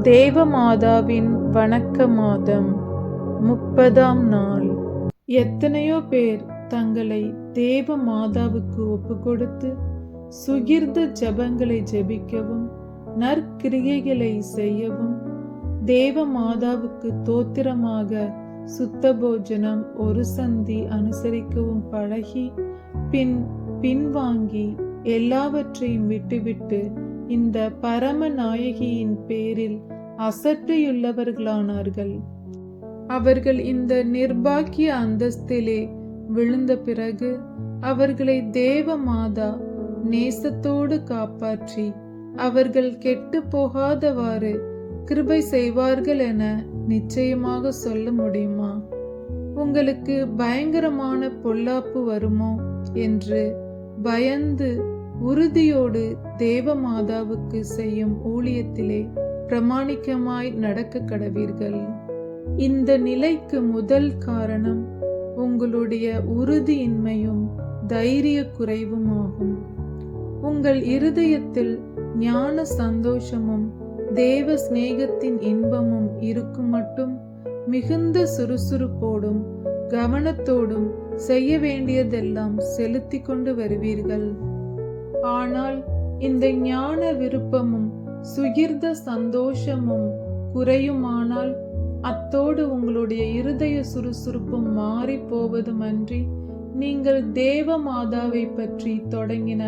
தேவமாதாவின் வணக்க மாதம் 30ஆம் நாள். எத்தனையோ பேர் தங்களை தேவ மாதாவுக்கு ஒப்புக்கொடுத்து சுகிர்த ஜெபங்களை ஜெபிக்கவும் நற்கிரியைகளை செய்யவும் தேவ மாதாவுக்கு தோத்திரமாக சுத்த போஜனம் ஒரு சந்தி அனுசரிக்கவும் பழகி பின்வாங்கி எல்லாவற்றையும் விட்டுவிட்டு இந்த பரம நாயகியின் பேரில் அசட்டையுள்ளவர்களானார்கள். அவர்கள் இந்த நிர்பாக்கிய அந்தஸ்திலே விழுந்த பிறகு அவர்களை தேவ மாதா நேசத்தோடு காப்பாற்றி அவர்கள் கெட்டு போகாதவாறு கிருபை செய்வார்கள் என நிச்சயமாக சொல்ல முடியுமா? உங்களுக்கு பயங்கரமான பொல்லாப்பு வருமோ என்று பயந்து உறுதியோடு தேவ மாதாவுக்கு செய்யும் ஊழியத்திலே பிரமாணிக்கமாய் நடக்க கடவீர்கள். இந்த நிலைக்கு முதல் காரணம் உங்களுடைய உறுதியின்மையும் தைரிய குறைவுமாகும். உங்கள் இருதயத்தில் ஞான சந்தோஷமும் தேவ சிநேகத்தின் இன்பமும் இருக்கும் மட்டும் மிகுந்த சுறுசுறுப்போடும் கவனத்தோடும் செய்ய வேண்டியதெல்லாம் செலுத்தி கொண்டு வருவீர்கள். ஆனால் இந்த ஞான விருப்பமும் சுகிர்த சந்தோஷமும் குறையுமானால் அத்தோடு உங்களுடைய இருதய சுறுசுறுப்பும் மாறி போவதுமன்றி நீங்கள் தேவ மாதாவை பற்றி தொடங்கின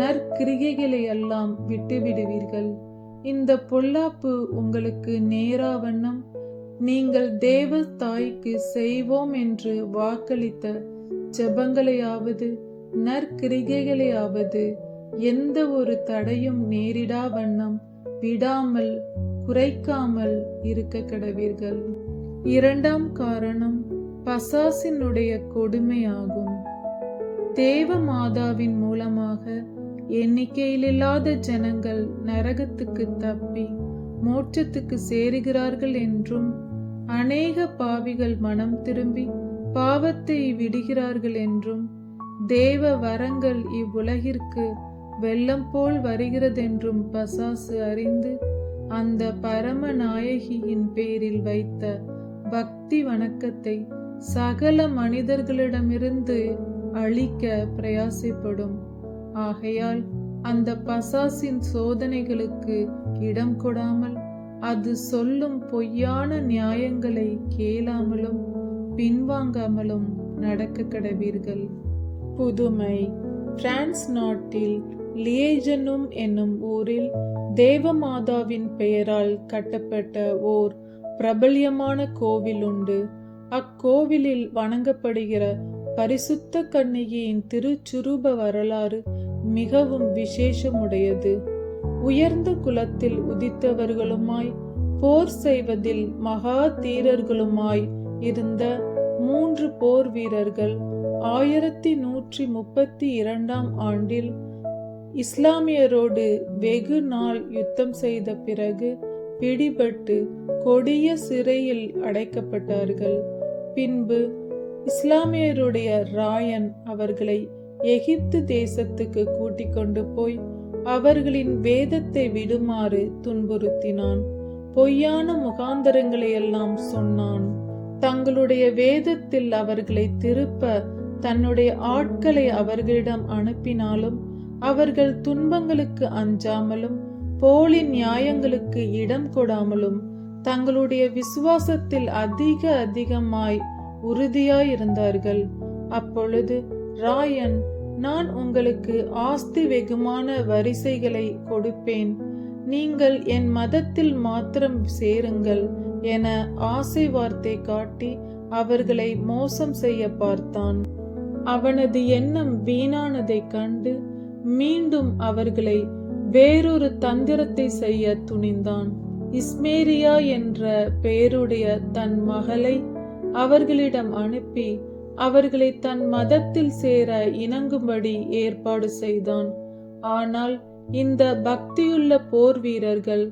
நற்கிரியைகளை எல்லாம் விட்டுவிடுவீர்கள். இந்த பொல்லாப்பு உங்களுக்கு நேராவண்ணம் நீங்கள் தேவ தாய்க்கு செய்வோம் என்று வாக்களித்த ஜெபங்களையாவது நற்கிரிகைகளையாவது எந்த ஒரு தடையும் நேரிடா வண்ணம் விடாமல் குறைக்காமல் இருக்க கடவீர்கள். இரண்டாம் காரணம் பசாசினுடைய கொடுமையாகும். தேவ மாதாவின் மூலமாக எண்ணிக்கையிலில்லாத ஜனங்கள் நரகத்துக்கு தப்பி மோட்சத்துக்கு சேருகிறார்கள் என்றும் அநேக பாவிகள் மனம் திரும்பி பாவத்தை விடுகிறார்கள் என்றும் தேவ வரங்கள் இவ்வுலகிற்கு வெள்ளம் போல் வருகிறதென்றும் பசாசு அறிந்து அந்த பரம நாயகியின் பேரில் வைத்த பக்தி வணக்கத்தை சகல மனிதர்களிடமிருந்து அழிக்க பிரயாசப்படும். ஆகையால் அந்த பசாசின் சோதனைகளுக்கு இடம் கொடாமல் அது சொல்லும் பொய்யான நியாயங்களை கேளாமலும் பின்வாங்காமலும் நடக்க கடவீர்கள். புதுமை. பிரான்ஸ் நாட்டில் லியேஜனும் என்னும் ஊரில் தேவமாதாவின் பெயரால் கட்டப்பட்ட ஓர் பிரபல்யமான கோவில் உண்டு. அக்கோவிலில் வணங்கப்படுகிற பரிசுத்த கன்னிகையின் திருச்சுரூப வரலாறு மிகவும் விசேஷமுடையது. உயர்ந்த குலத்தில் உதித்தவர்களுமாய் போர் செய்வதில் மகா தீரர்களுமாய் இருந்த 3 போர் வீரர்கள் 1132ஆம் ஆண்டில் இஸ்லாமியரோடு வெகு நாள் யுத்தம் செய்த பிறகு பிடிபட்டு கொடிய சிறையில் அடைக்கப்பட்டார்கள். பின்பு இஸ்லாமியருடைய ராயன் அவர்களை எகிப்து தேசத்துக்கு கூட்டிக் கொண்டு போய் அவர்களின் வேதத்தை விடுமாறு துன்புறுத்தினான். பொய்யான முகாந்தரங்களை எல்லாம் சொன்னான். தங்களுடைய வேதத்தில் அவர்களை திருப்ப தன்னுடைய ஆட்களை அவர்களிடம் அனுப்பினாலும் அவர்கள் துன்பங்களுக்கு அஞ்சாமலும் போலி நியாயங்களுக்கு இடம் கொடாமலும் தங்களுடைய விசுவாசத்தில் அதிகமாய் உறுதியாயிருந்தார்கள். அப்பொழுது ராயன், நான் உங்களுக்கு ஆஸ்தி வெகுமான வரிசைகளை கொடுப்பேன், நீங்கள் என் மதத்தில் மாத்திரம் சேருங்கள் என ஆசை வார்த்தை காட்டி அவர்களை மோசம் செய்ய பார்த்தான். அவனது எண்ணம் வீணானதை கண்டு மீண்டும் அவர்களை வேறொரு தந்திரத்தை செய்ய துணிந்தான். இஸ்மேரியா என்ற பெயருடைய தன் மகளை அவர்களிடம் அனுப்பி அவர்களை தன் மதத்தில் சேர இணங்கும்படி ஏற்பாடு செய்தான். ஆனால் இந்த பக்தியுள்ள போர் வீரர்கள்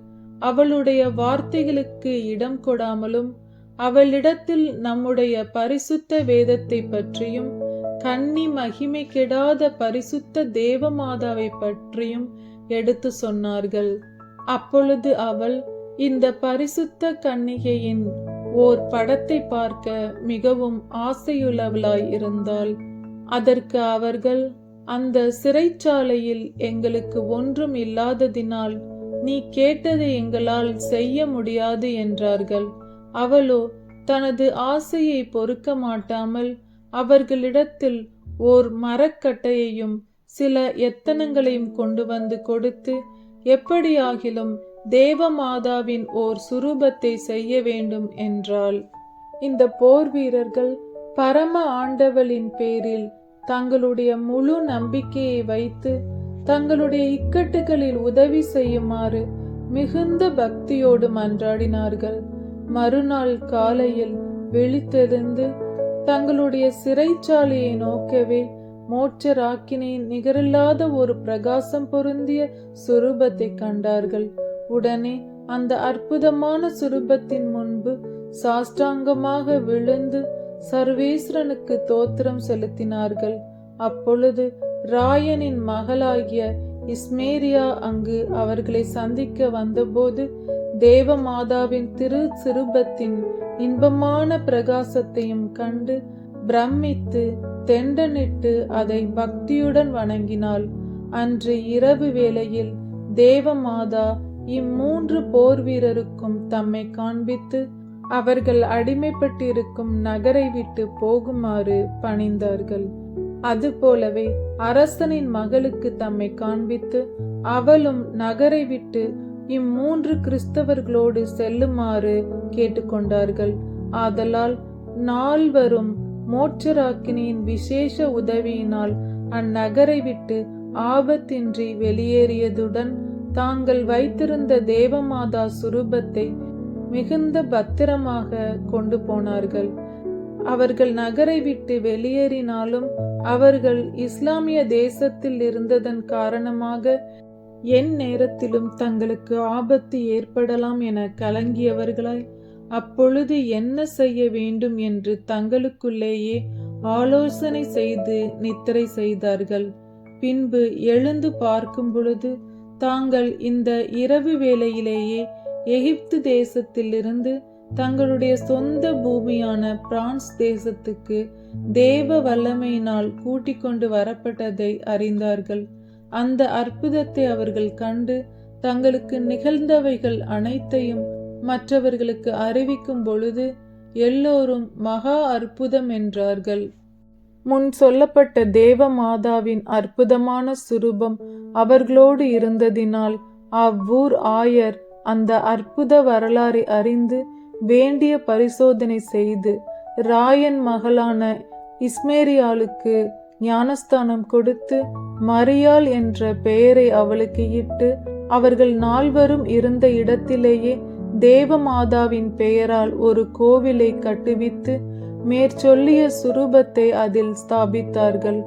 அவளுடைய வார்த்தைகளுக்கு இடம் கொடாமலும் அவளிடத்தில் நம்முடைய பரிசுத்த வேதத்தை பற்றியும் கன்னி மகிமை கெடாத பரிசுத்த தேவமாதாவை பற்றியும் எடுத்து சொன்னார்கள். அப்பொழுது அவள், இந்த பரிசுத்த கன்னிகையின் ஓர் படத்தை பார்க்க மிகவும் ஆசையுள்ளவளாய் இருந்தாள். அதற்கு அவர்கள், அந்த சிறைச்சாலையில் எங்களுக்கு ஒன்றும் இல்லாததினால் நீ கேட்டதை எங்களால் செய்ய முடியாது என்றார்கள். அவளோ தனது ஆசையை பொறுக்க மாட்டாமல் அவர்களிடத்தில் ஓர் மரக்கட்டையையும் சில எத்தனங்களையும் கொண்டு வந்து கொடுத்து, எப்படியாகிலும் தேவமாதாவின் ஓர் சுரூபத்தை செய்ய வேண்டும் என்றாள். இந்த போர் வீரர்கள் பரம ஆண்டவளின் பேரில் தங்களுடைய முழு நம்பிக்கையை வைத்து தங்களுடைய இக்கட்டுகளில் உதவி செய்யுமாறு மிகுந்த பக்தியோடு மன்றாடினார்கள். மறுநாள் காலையில் விழித்தெழுந்து தங்களுடைய சிறைச்சாலையை நோக்கவே மோட்சராக்கினியின் நிகரில்லாத ஒரு பிரகாசம் பொருந்திய சுரூபத்தை கண்டார்கள். உடனே அந்த அற்புதமான சுரூபத்தின் முன்பு சாஷ்டாங்கமாக விழுந்து சர்வேஸ்வரனுக்கு தோத்திரம் செலுத்தினார்கள். அப்பொழுது ராயனின் மகளாகிய இஸ்மேரியா அங்கு அவர்களை சந்திக்க வந்தபோது தேவமாதாவின் திரு சிறுபத்தின் இன்பமான பிரகாசத்தையும் கண்டு பிரமித்து தெண்டனிட்டு அதை பக்தியுடன் வணங்கினாள். அன்று இரவு வேளையில் தேவமாதா இம்மூன்று போர் வீரருக்கும் தம்மை காண்பித்து அவர்கள் அடிமைப்பட்டிருக்கும் நகரை விட்டு போகுமாறு பணிந்தார்கள். அதுபோலவே அரசனின் மகளுக்கு தம்மை காண்பித்து அவளும் நகரை விட்டு இம்மூன்று கிறிஸ்தவர்களோடு செல்லுமாறு கேட்டுக்கொண்டார்கள். ஆதலால் நால்வரும் மோட்சராக்கினியின் விசேஷ உதவியினால் அந்நகரை விட்டு ஆபத்தின்றி வெளியேறியதுடன் தாங்கள் வைத்திருந்த தேவமாதா சுரூபத்தை மிகுந்த பத்திரமாக கொண்டு போனார்கள். அவர்கள் நகரை விட்டு வெளியேறினாலும் அவர்கள் இஸ்லாமிய தேசத்தில் இருந்ததன் காரணமாக என் நேரத்திலும் தங்களுக்கு ஆபத்து ஏற்படலாம் என கலங்கியவர்களாய் அப்பொழுது என்ன செய்ய வேண்டும் என்று தங்களுக்குள்ளேயே ஆலோசனை செய்து நித்திரை செய்தார்கள். பின்பு எழுந்து பார்க்கும் பொழுது தாங்கள் இந்த இரவு வேளையிலேயே எகிப்து தேசத்திலிருந்து தங்களுடைய சொந்த பூமியான பிரான்ஸ் தேசத்துக்கு தேவ வல்லமையினால் கூட்டிக் கொண்டு வரப்பட்டதை அறிந்தார்கள். அந்த அற்புதத்தை அவர்கள் கண்டு தங்களுக்கு நிகழ்ந்தவைகள் அனைத்தையும் மற்றவர்களுக்கு அறிவிக்கும் பொழுது எல்லோரும் மகா அற்புதம் என்றார்கள். முன் சொல்லப்பட்ட தேவமாதாவின் அற்புதமான சுரூபம் அவர்களோடு இருந்ததினால் அவ்வூர் ஆயர் அந்த அற்புத வரலாறை அறிந்து வேண்டிய பரிசோதனை செய்து ராயன் மகளான இஸ்மேரியாளுக்கு ஞானஸ்தானம் கொடுத்து மரியாள் என்ற பெயரை அவளுக்கு இட்டு அவர்கள் நால்வரும் இருந்த இடத்திலேயே தேவமாதாவின் பெயரால் ஒரு கோவிலை கட்டுவித்து மேற்சொல்லிய சுரூபத்தை அதில் ஸ்தாபித்தார்கள்.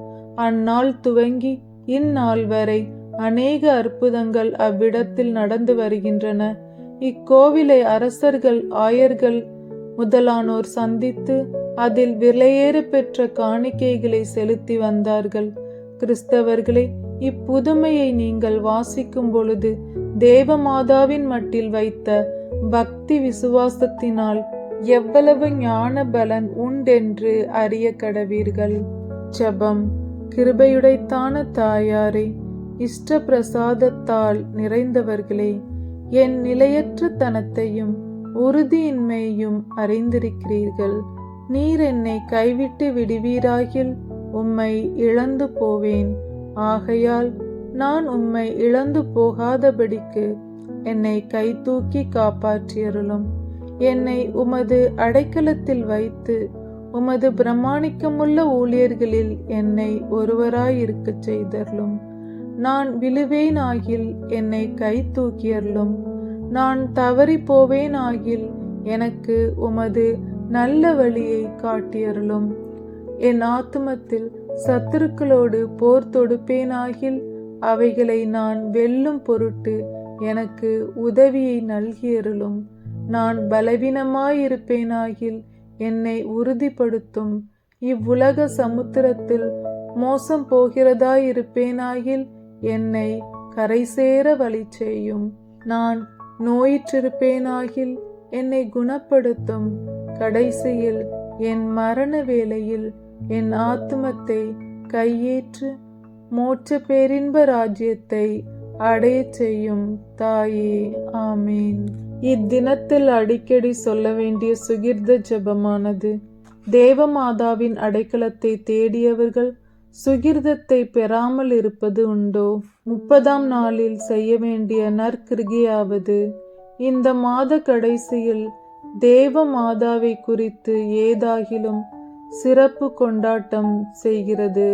அந்நாள் துவங்கி இந்நாள் வரை அநேக அற்புதங்கள் அவ்விடத்தில் நடந்து வருகின்றன. இக்கோவிலை அரசர்கள், ஆயர்கள் முதலானோர் சந்தித்து அதில் விலையேறு பெற்ற காணிக்கைகளை செலுத்தி வந்தார்கள். கிறிஸ்தவர்களே, இப்புதுமையை நீங்கள் வாசிக்கும் பொழுது தேவமாதாவின் மட்டில் வைத்த பக்தி விசுவாசத்தினால் எவ்வளவு ஞான பலன் உண்டென்று அறிய கடவீர்கள். ஜெபம். கிருபையுடைத்தான தாயாரே, இஷ்ட பிரசாதத்தால் நிறைந்தவர்களே, என் நிலையற்ற தனத்தையும் உறுதியின்மையும் அறிந்திருக்கிறீர்கள். நீர் என்னை கைவிட்டு விடுவீராகில் உம்மை இழந்து போவேன். ஆகையால் நான் உம்மை இழந்து போகாதபடிக்கு என்னை கை தூக்கி காப்பாற்றியருளும். என்னை உமது அடைக்கலத்தில் வைத்து உமது பிரமாணிக்கமுள்ள ஊழியர்களில் என்னை ஒருவராயிருக்கச் செய்தருளும். நான் விழுவேனாகில் என்னை கை தூக்கியருளும். நான் தவறி போவேனாகில் எனக்கு உமது நல்ல வழியை காட்டியருளும். என் ஆத்துமத்தில் சத்துருக்களோடு போர் தொடுப்பேனாகில் அவைகளை நான் வெல்லும் பொருட்டு எனக்கு உதவியை நல்கியருளும். நான் பலவீனமாயிருப்பேனாகில் என்னை உறுதிப்படுத்தும். இவ்வுலக சமுத்திரத்தில் மோசம் போகிறதாயிருப்பேனாகில் என்னை கரை சேர வழி செய்யும். நான் நோயிற்றிருப்பேனாகில் என்னை குணப்படுத்தும். கடைசியில் என் மரண வேளையில் என் ஆத்துமத்தை கையேற்று மோட்ச பேரின்ப ராஜ்யத்தை அடையச் செய்யும் தாயே. ஆமேன். இத்தினத்தில் அடிக்கடி சொல்ல வேண்டிய சுகிர்த ஜெபமானது: தேவமாதாவின் அடைக்கலத்தை தேடியவர்கள் சுகிர்தத்தை பெறாமல் இருப்பது உண்டோ? 30ஆம் நாளில் செய்ய வேண்டிய நற்கிரிகையாவது: இந்த மாத கடைசியில் தேவ மாதாவை குறித்து ஏதாகிலும் சிறப்பு கொண்டாட்டம் செய்கிறது.